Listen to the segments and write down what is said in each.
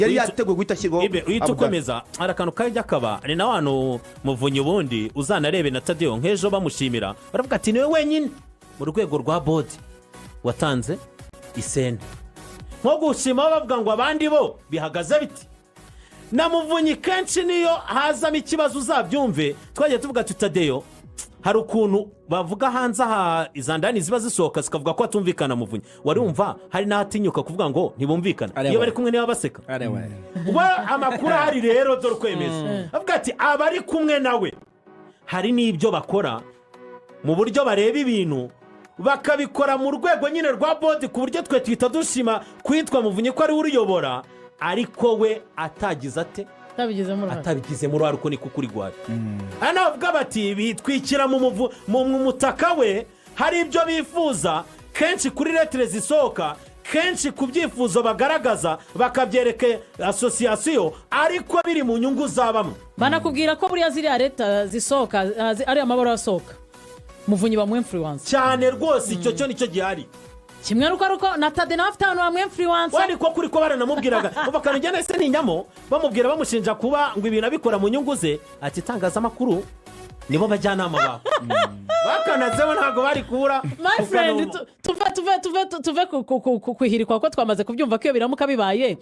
yari yateguye guhita ashyirwaho uhita ukomeza hari akantu kajya kaba ni na wano muvunyi ubundi uzanarebe na Tadeo nk'ejo bamushimira baravuga ati niwe wenyine mu rwego rwa bodi watanze isene nko gushima bavuga ngo abandi bo bihagaze biti na muvunyi kenshi niyo hazamo ikibazo uzabyumve twagiye tuvuga Tadeo hari ukuntu bavuga hanze aha izandani ziba zisohoka zikavuga ko atumvikana muvunyi wari wumva hari n'ahatinyuka kuvuga ngo ntibumvikana iyo bari kumwe niba baseka we amakuru ahari rero dore kwemeza avuga ati abari kumwe nawe hari n'ibyo bakora mu buryo bareba ibintu bakabikora mu rwego nyine rwa bodi ku buryo twe twita dushima kwitwa muvunyi ko ari we uriyobora ariko we atagize ate atabigizemo uruhare uko niko kuri gwari hano bavuga bati bitwikira mu mutaka we hari ibyo bifuza kenshi kuri letire zisohoka kenshi ku byifuzo bagaragaza bakabyereka asosiyasiyo ariko biri mu nyungu za bamwe banakubwira ko buriya ziriya leta zisohoka ari amabara asohoka muvunyi bamu influence cyane rwose icyo cyo nicyo gihari kimwe nuko na Tade nawe afite abantu bamwe influence wari ko kuri ko baranamubwiraga bakanujyana ese n'inyamo bamubwira bamushinja kuba ngo ibintu abikora mu nyungu ze ati itangazamakuru nibo bajyanama babo bakanazeho ntabwo bari kubura my friend tuve kuhirikwa ko twamaze kubyumva ko iyo biramuka bibaye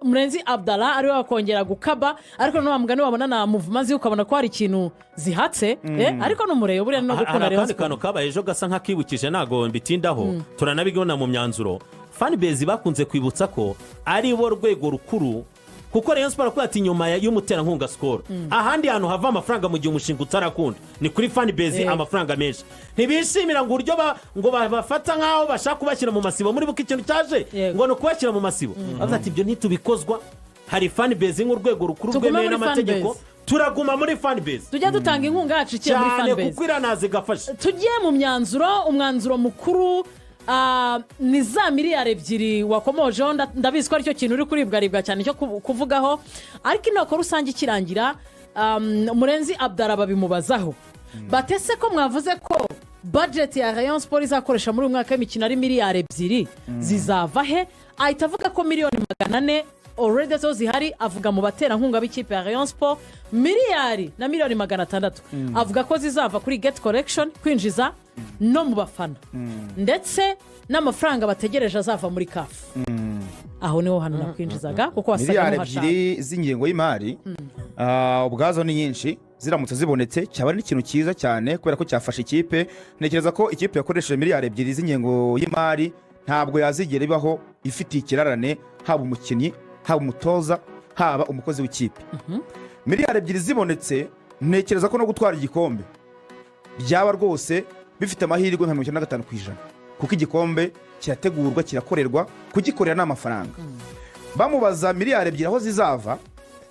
Murenzi Abdallah ariwe wakongera gukaba ariko no bamugani wabona na muvumazi ukabona ko hari ikintu zihatse ariko n'umureye buriya no gukunda rero kandi kabaye ejo gasa nk'akibukije nago mbitindaho turanabigona mu myanzuro fan base bakunze kwibutsa ko ari bo rwego rukuru kuko Rayon Sport ko ati nyuma y'umuterankunga score ahandi hantu hava amafaranga mu gihe umushinga utarakunda ni kuri fan base amafaranga menshi ntibishimira ngo uryo ngo bafata nkaho bashaka kubashyira mu masibo muri buko ikintu cyaje ngo no kubashyira mu masibo avuga ati ibyo ntitubikozwa hari fan base nk'urwego rukuru rwemewe n'amategeko turaguma muri fan base tujya dutanga inkunga yacu ikiye muri fan base cyane kuko iranaze gafasha tugiye mu myanzuro umwanzuro mukuru ni za miliyari 2 wakomojeho ndabizi ko aricyo kintu uri kuribwaribwa cyane cyo kuvugaho ariko inteko rusange ikirangira Murenzi Abdallah babimubazaho batese ko mwavuze ko budget ya Rayon Sport izakoresha muri mwaka w'imikino ari miliyari 2 zizava he ahita avuga ko miliyoni 400 already zo zihari avuga mu baterankunga b'ikipe ya Rayon Sport miliyari na miliyoni 600 avuga ko zizava kuri get collection kwinjiza no mu bafana ndetse n'amafaranga bategereje azava muri kafu aho niho hano nakwinjizaga kuko wasaga n'uhashaka miliyari 2 z'ingengo y'imari ubwazo ni nyinshi ziramutse zibonetse cyaba ari ikintu cyiza cyane kubera ko cyafasha ikipe ntekereza ko ikipe yakoresheje miliyari 2 z'ingengo y'imari ntabwo yazigera ibaho ifitiye ikirarane haba umukinnyi haba umutoza haba umukozi w'ikipe miliyari 2 zibonetse ntekereza ko no gutwara igikombe byaba rwose bifite amahirwe nka 95% kuko igikombe kirategurwa kirakorerwa kugikorera n'amafaranga bamubaza miliyari 2 aho zizava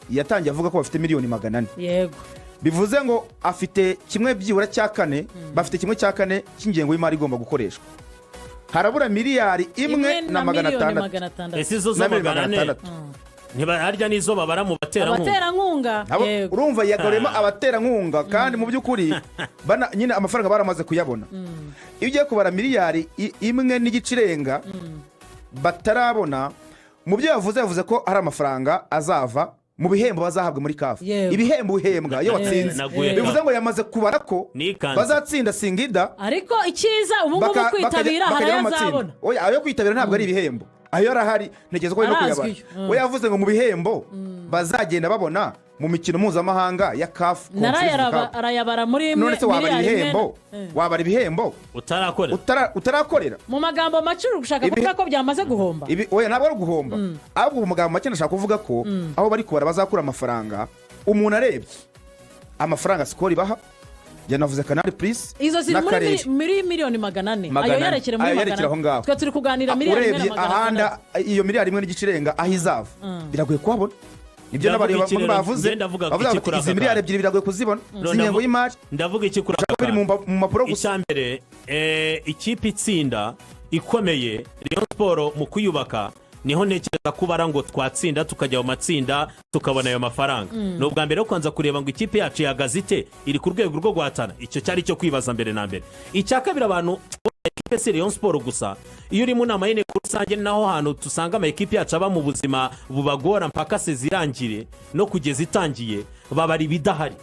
yatangiye avuga ko bafite miliyoni 400 yego bivuze ngo afite kimwe byibura cya kane bafite kimwe cya kane cy'ingengo y'imari igomba gukoreshwa harabura miliyari 1 na 600 ese zo 400 ntibarya n'izo babara mu baterankunga urumva yagaruyemo abaterankunga kandi mu by'ukuri nyine amafaranga baramaze kuyabona iyo ugiye kubara miliyari 1 n'igicirenga batarabona mu byo yavuze ko hari amafaranga azava mu bihembo bazahabwa muri kafu ibihembo uhembwa iyo watsinze bivuze ngo yamaze kubara ko bazatsinda singida ariko icyiza ubu ngubu kwitabira harayazabona oya ayo kwitabira ntabwo ari ibihembo ayo arahari ntekereza ko ari no kuyabara we yavuze ngo mu bihembo bazagenda babona mu mikino mpuzamahanga ya kafu arayabara muri none se wabara ibihembo utarakorera mu magambo make ushaka kuvuga ko byamaze guhomba oya ntabwo ari guhomba ahubwo mu magambo make nashaka kuvuga ko aho bari kubara bazakura amafaranga umuntu arebye amafaranga sikoro ibaha yanavuze kanari purisi izo ziri muri miliyoni 400 ayo yarekere muri 400 twe turi kuganira miliyoni 400 urebye ahanda iyo miliyari 1 n'igicirenga aho izava biragoye kuhabona ibyo n'abari bavuze bavuga izi miliyari 2 biragoye kuzibona z'ingengo y'imari ndavuga iki kuri biri mu mapuro gusa icyambere ikipe itsinda ikomeye Rayon Sport mu kuyubaka niho ntekereza kubara ngo twatsinda tukajya mu matsinda tukabona ayo mafaranga no bwa mbere kwanza kureba ngo ikipe yacu ya gazite iri ku rwego rwo guhatana icyo cyari cyo kwibaza mbere na mbere icya kabiri abantu ekipe si Rayon Sport gusa iyo uri mu nama y'inteko rusange naho hantu dusanga ama ekipe yacu aba mu buzima bubagora mpaka sezirangire no kugeza itangiye babari bidahari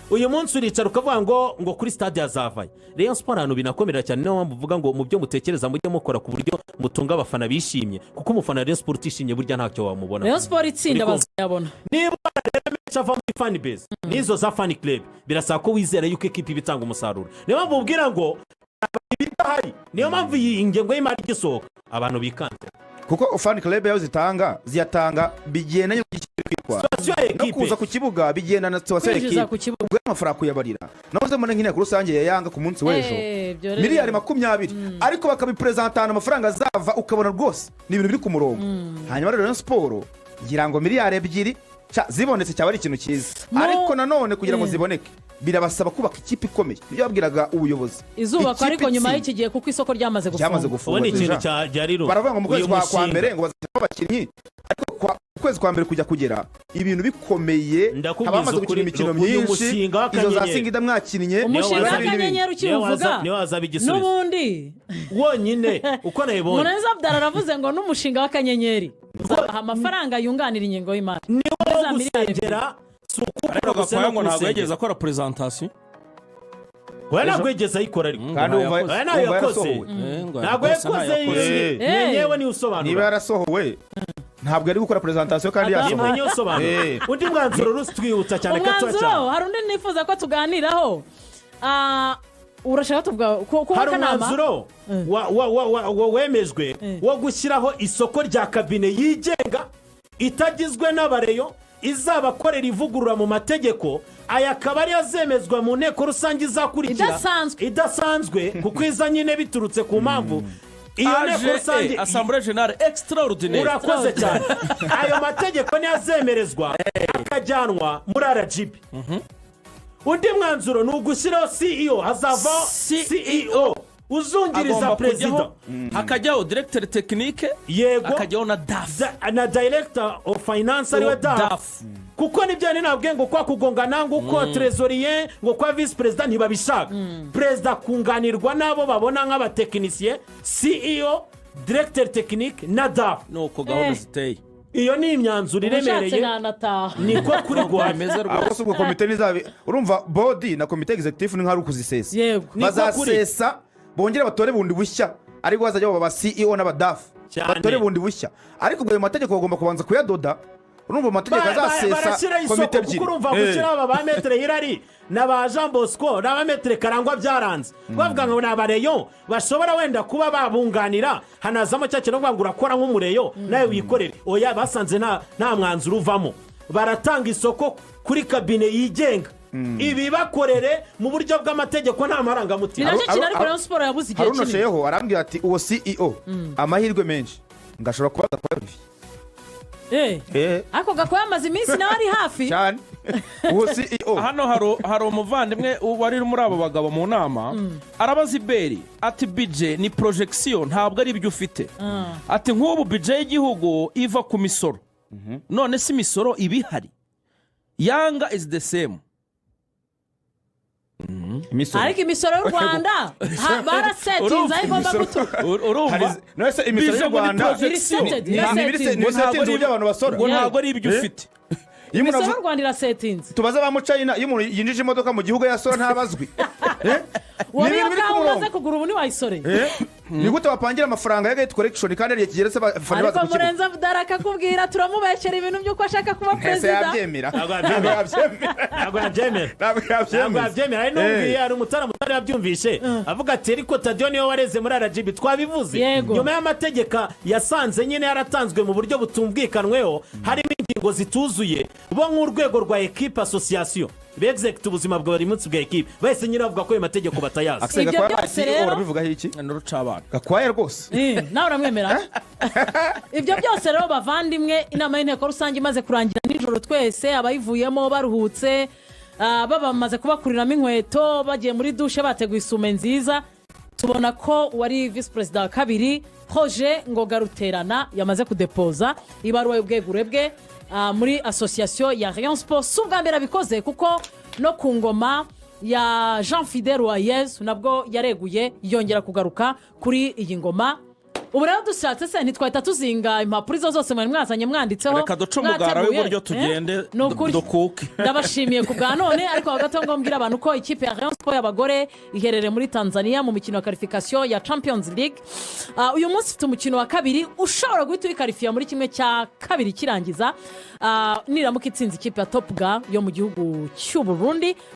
uyu munsi uricara ukavuga ngo kuri stade yazavaye Rayon Sport ahantu binakomera cyane niyo mpamvu uvuga ngo mu byo mutekereza mujye mukora ku buryo mutunga abafana bishimye kuko umufana Rayon Sport utishimye burya ntacyo wamubona Rayon Sport itsinda bazayabona niba rero mecha ava muri fan base nizo za fan club birasaba ko wizera yuko ekipe bitanga umusaruro niyo mpamvu ubwira ngo bidahari niyo mpamvu iyi ingengo y'imari gisohoka abantu bikanze kuko fan club yaho ziyatanga bigendanye kwitwara no kuza ku kibuga bigenda na situation ekipe ubwo amafaranga kuyabarira nahoze mbona nk'inteko rusange yayanga ku munsi w'ejo miliyari 20 ariko bakabipresentana amafaranga azava ukabona rwose ni ibintu biri ku murongo hanyuma rero Sport ngira ngo miliyari 2 zibonetse cyaba ari ikintu cyiza ariko nanone kugira ngo ziboneke birabasaba kubaka ikipe ikomeye ibyo babwiraga ubuyobozi izubakwa ariko nyuma y'iki gihe kuko isoko ryamaze gufungwa ni ikintu cyariro baravuga ngo mu kwezi kwa mbere ngo bazashyiraho abakinnyi ariko ukwezi kwa mbere kujya kugera ibintu bikomeye abamaze gukina imikino myinshi izo za singida mwakinnye umushinga w'akanyenyeri ukivuga n'ubundi wonyine uko nayibonye Muneza Abdara aravuze ngo n'umushinga w'akanyenyeri uzabaha amafaranga yunganira ingengo y'imari niwo gusengera ariko gakwaya ngo ntabwo yageze akora presentation we ntabwo yageze ayikora ariko kandi we ntabwo yakoze ntabwo yakoze yewe niwe usobanura niba yarasohowe ntabwo ari gukora presentation kandi yasohowe niwe usobanura undi mwanzuro rusi twihuta cyane gato cyane hari undi nifuza ko tuganiraho urashaka tuvuga ko hari umwanzuro wemejwe wo gushyiraho isoko rya kabine yigenga itagizwe n'abareyo izabakorera ivugurura mu mategeko aya akaba ariyo azemezwa mu nteko rusange izakurikira idasanzwe kuko iza nyine biturutse ku mpamvu iyo nteko rusange assemblée générale extraordinaire urakoze cyane ayo mategeko niyo azemerezwa akajyanwa muri RGB undi mwanzuro ni ugushyiraho CEO hazavaho CEO uzungiriza perezida hakajyaho directeur technique yego hakajyaho na DAF na director of finance ariwe DAF kuko nibyo nabwiye ngo kwa kugongana ngo ko trésorier ngo kwa vice president ntibabishaka perezida kunganirwa nabo babona nk'abatekinisiye CEO directeur technique na DAF nuko gahunda ziteye iyo ni imyanzuro iremereye niko kuri guhameza rwose ubwo komite nizabe urumva body na komite executive ni nk'ari ukuzisesa bazasesa bongera batore bundi bushya ariko bazajya baba CEO n'abadafu batore bundi bushya ariko ubwo ayo mategeko bagomba kubanza kuyadoda urumva amategeko azasesa komite ebyiri urumva gushyiraho aba ba metere Hilary na ba Jean Bosco na ba metere Karangwa byaranze bavuga ngo ni abareyo bashobora wenda kuba babunganira hanazamo cya kintu ngo urakora nk'umureyo nawe wikorere oya basanze nta mwanzuro uvamo baratanga isoko kuri kabine yigenga ibi bakorere mu buryo bw'amategeko nta marangamutima nacyo kintu ariko Rayon Sport yabuze igihe kinini harunasheyeho arambwira ati uwo CEO amahirwe menshi ngashobora kubaza kwa ako gakoye amaze iminsi nawe ari hafi cyane uwo CEO hano hari umuvandimwe wari muri abo bagabo mu nama arabaza iberi ati budget ni projection ntabwo ari ibyo ufite ati nk'ubu budget y'igihugu iva ku misoro none si misoro ibihari yanga is the same ariko imisoro y'u Rwanda barasetinze aho igomba guturuka urumva nose imisoro y'u Rwanda irasetinze uburyo abantu basora ntabwo ari ibyo ufite imisoro y'u Rwanda irasetinze tubaze ba mucayina iyo umuntu yinjije imodoka mu gihugu yasora ntabazwi wowe iyo kawe umaze kugura ubu ntiwayisoreye ni gute wapangira amafaranga ya gate collection kandi ariye kigeretse bafana baza ariko Murenzi Abdara akakubwira turamubekera ibintu by'uko ashaka kuba perezida ntabwo yabyemera ari n'ubwiye hari umutara mutari yabyumvishe avuga ati ariko Tadio niyo wareze muri RGB twabivuze nyuma y'amategeko yasanze nyine yaratanzwe mu buryo butumvikanweho harimo ingingo zituzuye bo nk'urwego rwa equipe association bezekita ubuzima bwa buri munsi bwa equipe bahise nyine bavuga ko ayo mategeko batayazi Axel byose rero urabivugaho iki n'urucabana gakwaye rwose nawe uramwemera ibyo byose rero bavandimwe inama y'inteko rusange imaze kurangira nijoro twese abayivuyemo baruhutse bamaze kubakuriramo inkweto bagiye muri dushe bateguye isume nziza tubona ko wari vice president wa kabiri Roger Ngoga Ruterana yamaze kudepoza ibaruwa y'ubwegure bwe muri association ya Rayon Sport subwa mbere abikoze kuko no ku ngoma ya Jean Fidel Uwayezu nabwo yareguye yongera kugaruka kuri iyi ngoma. Ubu rero dushatse se ntitwahita tuzinga impapuro izo zose mwari mwazanye mwanditseho, reka duce umugara w'iburyo tugende dukuke. Ndabashimiye ku bwa none, ariko hagati ngo mbwira abantu ko ikipe ya Rayon Sport y'abagore iherereye muri Tanzania mu mikino ya qualification ya Champions League. Uyu munsi ufite umukino wa kabiri ushobora guhita uyikarifiya muri kimwe cya kabiri kirangiza, niramuka itsinze ikipe ya Top Ga yo mu gihugu cy'u Burundi.